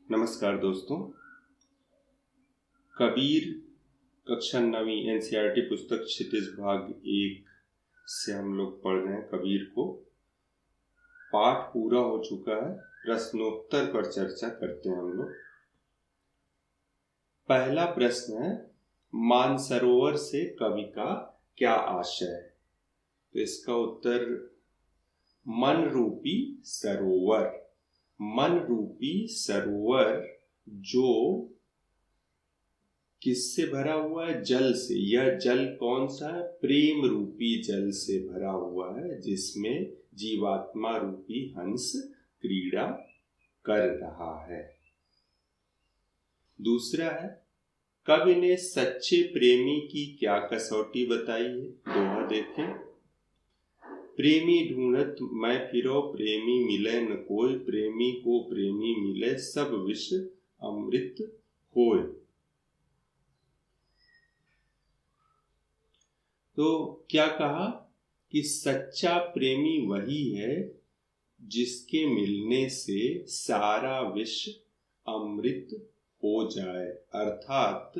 नमस्कार दोस्तों। कबीर कक्षा 9वीं एनसीईआरटी पुस्तक क्षितिज भाग 1 से हम लोग पढ़ रहे हैं कबीर को। पाठ पूरा हो चुका है, प्रश्नोत्तर पर चर्चा करते हैं हम लोग। पहला प्रश्न है, मानसरोवर से कवि का क्या आशय है? तो इसका उत्तर मन रूपी सरोवर। मन रूपी सरोवर जो किससे भरा हुआ है? जल से। यह जल कौन सा है? प्रेम रूपी जल से भरा हुआ है, जिसमें जीवात्मा रूपी हंस क्रीड़ा कर रहा है। दूसरा है, कवि ने सच्चे प्रेमी की क्या कसौटी बताई है? दोहा देखें। प्रेमी ढूंढत मैं फिरो, प्रेमी मिले न कोई, प्रेमी को प्रेमी मिले, सब विष अमृत होय। तो क्या कहा कि सच्चा प्रेमी वही है जिसके मिलने से सारा विष अमृत हो जाए, अर्थात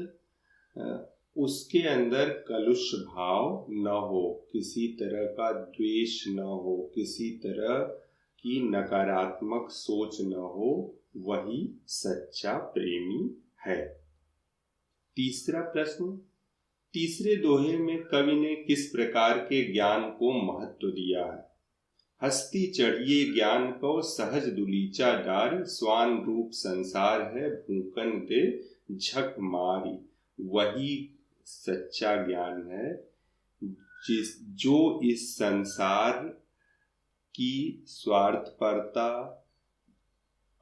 उसके अंदर कलुष भाव न हो, किसी तरह का द्वेष न हो, किसी तरह की नकारात्मक सोच न हो, वही सच्चा प्रेमी है। तीसरा प्रश्न, तीसरे दोहे में कवि ने किस प्रकार के ज्ञान को महत्व दिया है? हस्ती चढ़िए ज्ञान को सहज दुलीचा डारी, स्वान रूप संसार है भूकन दे झक मारी। वही सच्चा ज्ञान है जो इस संसार की स्वार्थपरता,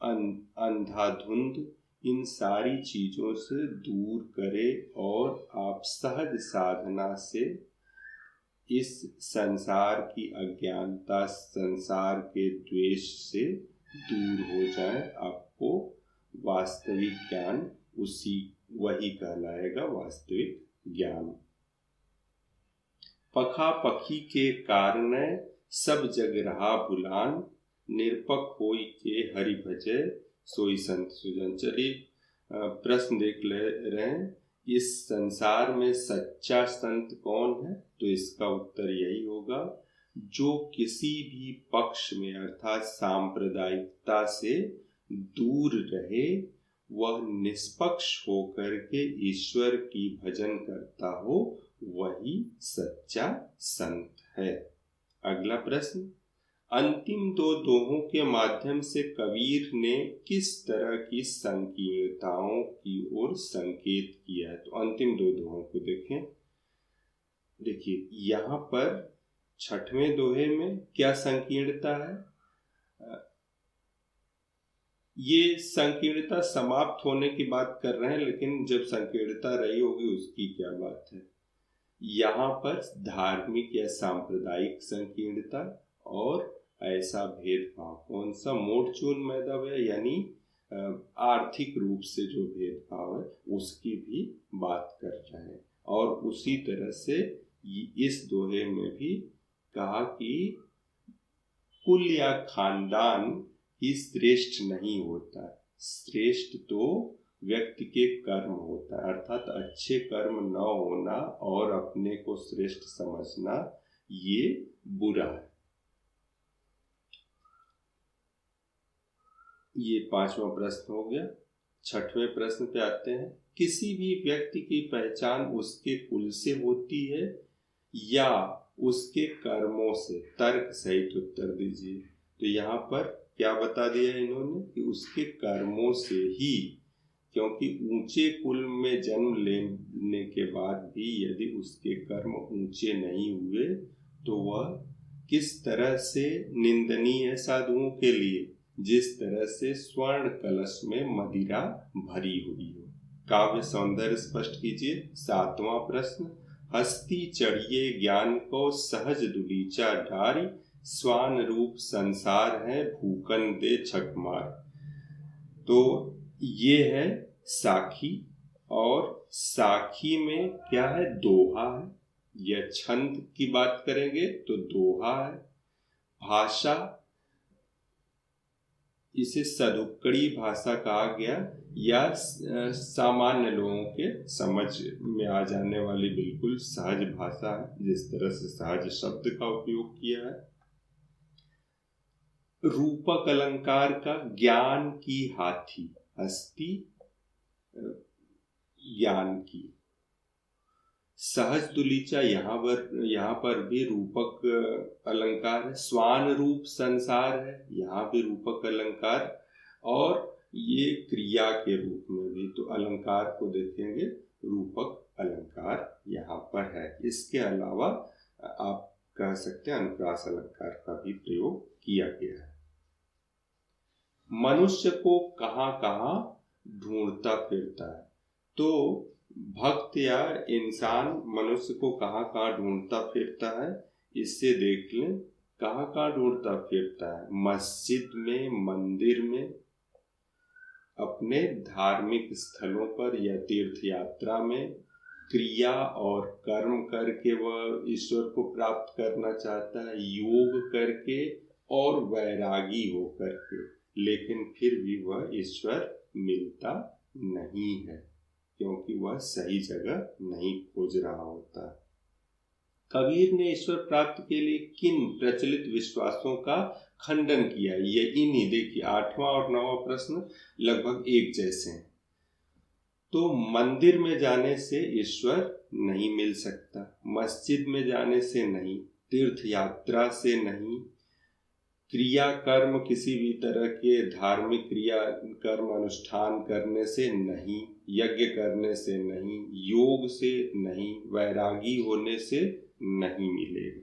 अंधाधुंध, इन सारी चीजों से दूर करे और आप सहज साधना से इस संसार की अज्ञानता, संसार के द्वेष से दूर हो जाए। आपको वास्तविक ज्ञान वही कहलाएगा वास्तविक ज्ञान। पखा पखी के कारण सब जग रहा भुलान, निरपक होई के हरि भजे सोई संत सुजन। चलिए प्रश्न देख ले रहे हैं, इस संसार में सच्चा संत कौन है? तो इसका उत्तर यही होगा जो किसी भी पक्ष में अर्थात सांप्रदायिकता से दूर रहे, वह निष्पक्ष होकर के ईश्वर की भजन करता हो, वही सच्चा संत है। अगला प्रश्न, अंतिम दो दोहों के माध्यम से कबीर ने किस तरह की संकीर्णताओं की ओर संकेत किया है? तो अंतिम दो दोहों को देखें। देखिए यहाँ पर छठवें दोहे में क्या संकीर्णता है? ये संकीर्णता समाप्त होने की बात कर रहे हैं, लेकिन जब संकीर्णता रही होगी उसकी क्या बात है? यहाँ पर धार्मिक या सांप्रदायिक संकीर्णता और ऐसा भेदभाव, कौन सा? मोट चून मैदा है, यानी आर्थिक रूप से जो भेदभाव है उसकी भी बात कर रहे हैं। और उसी तरह से इस दोहे में भी कहा कि कुल या खानदान ही श्रेष्ठ नहीं होता, श्रेष्ठ तो व्यक्ति के कर्म होता है, अर्थात अच्छे कर्म न होना और अपने को श्रेष्ठ समझना ये बुरा है। ये पांचवा प्रश्न हो गया। छठवें प्रश्न पे आते हैं, किसी भी व्यक्ति की पहचान उसके कुल से होती है या उसके कर्मों से? तर्क सहित उत्तर दीजिए। तो यहाँ पर क्या बता दिया इन्होंने कि उसके कर्मों से ही, क्योंकि ऊंचे कुल में जन्म लेने के बाद भी यदि उसके कर्म ऊंचे नहीं हुए तो वह किस तरह से निंदनीय है साधुओं के लिए, जिस तरह से स्वर्ण कलश में मदिरा भरी हुई हो। काव्य सौंदर्य स्पष्ट कीजिए। सातवां प्रश्न, हस्ती चढ़िए ज्ञान को सहज दुलीचा डारी, स्वान रूप संसार है भूकन दे छक मार। तो ये है साखी, और साखी में क्या है? दोहा है। यह छंद की बात करेंगे तो दोहा है। भाषा इसे सदुक्कड़ी भाषा कहा गया या सामान्य लोगों के समझ में आ जाने वाली बिल्कुल सहज भाषा है, जिस तरह से सहज शब्द का उपयोग किया है। रूपक अलंकार का ज्ञान की हाथी, हस्ती ज्ञान की। सहज तुलीचा यहाँ पर भी रूपक अलंकार है। स्वान रूप संसार है, यहाँ भी रूपक अलंकार, और ये क्रिया के रूप में भी, तो अलंकार को देखेंगे रूपक अलंकार यहाँ पर है। इसके अलावा आप कह सकते हैं अनुप्रास अलंकार का भी प्रयोग किया गया है। मनुष्य को कहाँ कहाँ ढूंढता फिरता है, तो भक्त या इंसान मनुष्य को कहाँ कहाँ ढूंढता फिरता है, इससे देख लें। कहाँ कहाँ ढूंढता फिरता है? मस्जिद में, मंदिर में, अपने धार्मिक स्थलों पर या तीर्थ यात्रा में, क्रिया और कर्म करके वह ईश्वर को प्राप्त करना चाहता है, योग करके और वैरागी होकर के, लेकिन फिर भी वह ईश्वर मिलता नहीं है, क्योंकि वह सही जगह नहीं खोज रहा होता। कबीर ने ईश्वर प्राप्ति के लिए किन प्रचलित विश्वासों का खंडन किया? ये इन्हीं, देखिए 8वां और 9वां प्रश्न लगभग एक जैसे हैं। तो मंदिर में जाने से ईश्वर नहीं मिल सकता, मस्जिद में जाने से नहीं, तीर्थ यात्रा से नहीं, क्रिया कर्म किसी भी तरह के धार्मिक क्रिया कर्म अनुष्ठान करने से नहीं, यज्ञ करने से नहीं, योग से नहीं, वैरागी होने से नहीं मिलेगा।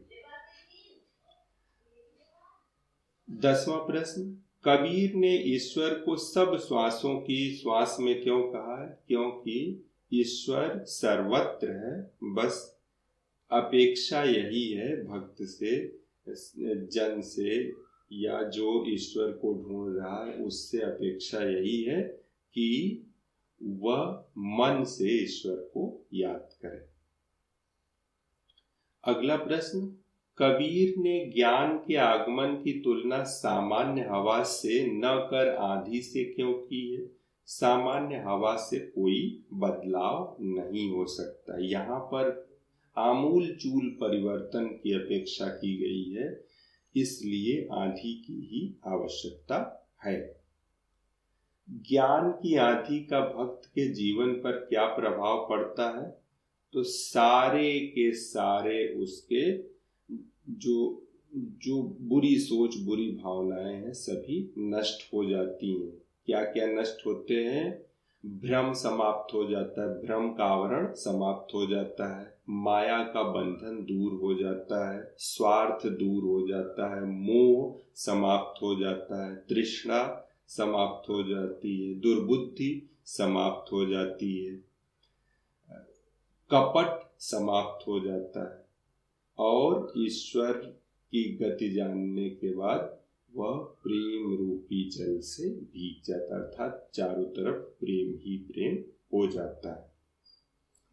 10वां प्रश्न, कबीर ने ईश्वर को सब श्वासों की श्वास में क्यों कहा है? क्योंकि ईश्वर सर्वत्र है, बस अपेक्षा यही है भक्त से, जन से, या जो ईश्वर को ढूंढ रहा है उससे अपेक्षा यही है कि वह मन से ईश्वर को याद करे। अगला प्रश्न, कबीर ने ज्ञान के आगमन की तुलना सामान्य हवा से न कर आंधी से क्यों की है? सामान्य हवा से कोई बदलाव नहीं हो सकता, यहाँ पर आमूल चूल परिवर्तन की अपेक्षा की गई है, इसलिए आंधी की ही आवश्यकता है। ज्ञान की आंधी का भक्त के जीवन पर क्या प्रभाव पड़ता है? तो सारे के सारे उसके जो बुरी सोच, बुरी भावनाएं हैं, सभी नष्ट हो जाती हैं। क्या क्या नष्ट होते हैं? भ्रम समाप्त हो जाता है, भ्रम का आवरण समाप्त हो जाता है, माया का बंधन दूर हो जाता है, स्वार्थ दूर हो जाता है, मोह समाप्त हो जाता है, तृष्णा समाप्त हो जाती है, दुर्बुद्धि समाप्त हो जाती है, कपट समाप्त हो जाता है, और ईश्वर की गति जानने के बाद वह प्रेम रूपी जल से भीग जाता, अर्थात चारों तरफ प्रेम ही प्रेम हो जाता है।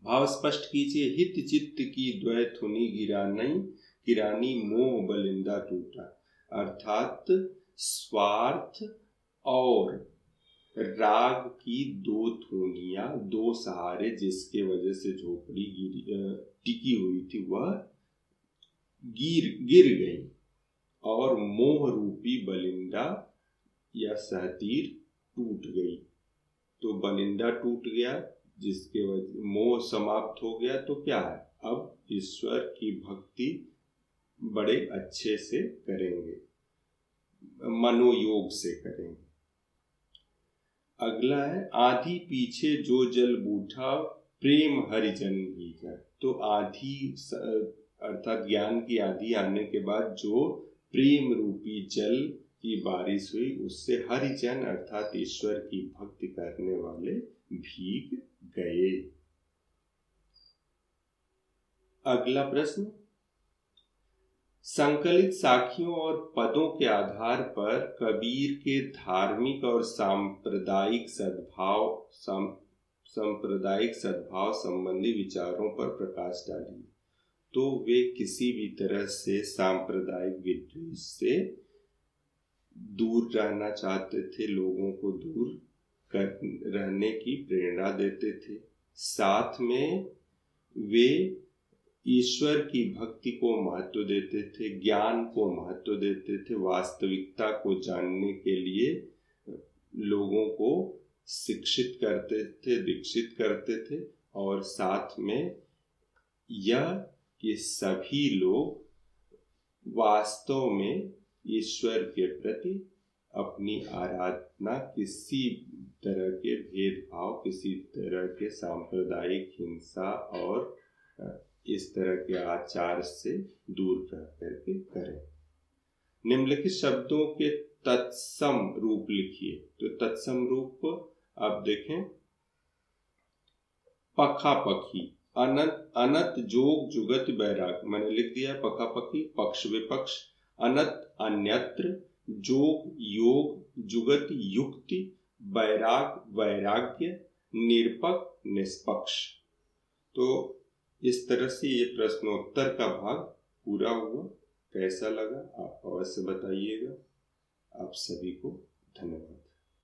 भाव स्पष्ट कीजिए। हित चित्त की द्वैथुनी गिरानी मोह बलिंदा टूटा, अर्थात स्वार्थ और राग की दो थूनियां, दो सहारे जिसके वजह से झोपड़ी टिकी हुई थी वह गिर गई, और मोह रूपी बलिंदा या सहतीर टूट गई। तो बलिंदा टूट गया, जिसके वजह मोह समाप्त हो गया, तो क्या है? अब ईश्वर की भक्ति बड़े अच्छे से करेंगे, मनोयोग से करेंगे। अगला है, आधी पीछे जो जल बूझा प्रेम हरिजन भीगा। तो आधी अर्थात ज्ञान की आधी आने के बाद जो प्रेम रूपी जल की बारिश हुई, उससे हरिजन अर्थात ईश्वर की भक्ति करने वाले भीग गए। अगला प्रश्न, संकलित साखियों और पदों के आधार पर कबीर के धार्मिक और सांप्रदायिक सद्भाव संबंधी विचारों पर प्रकाश डालिए। तो वे किसी भी तरह से सांप्रदायिक विद्वेष से दूर रहना चाहते थे, लोगों को दूर कर रहने की प्रेरणा देते थे। साथ में वे ईश्वर की भक्ति को महत्व देते थे, ज्ञान को महत्व देते थे, वास्तविकता को जानने के लिए लोगों को शिक्षित करते थे, दीक्षित करते थे। और साथ में यह कि सभी लोग वास्तव में ईश्वर के प्रति अपनी आराधना किसी तरह के भेदभाव, किसी तरह के सांप्रदायिक हिंसा और इस तरह के आचार से दूर रह करके करें। निम्नलिखित शब्दों के तत्सम रूप लिखिए। तो तत्सम रूप आप देखें, पखापखी, अनंत अनत, जोग जुगत वैराग, मैंने लिख दिया पखापखी, पक्ष विपक्ष, अनत अन्यत्र, जोग योग, जुगत युक्ति, वैराग वैराग्य, निरपक निष्पक्ष। तो इस तरह से ये प्रश्नोत्तर का भाग पूरा हुआ। कैसा लगा आप अवश्य बताइएगा। आप सभी को धन्यवाद।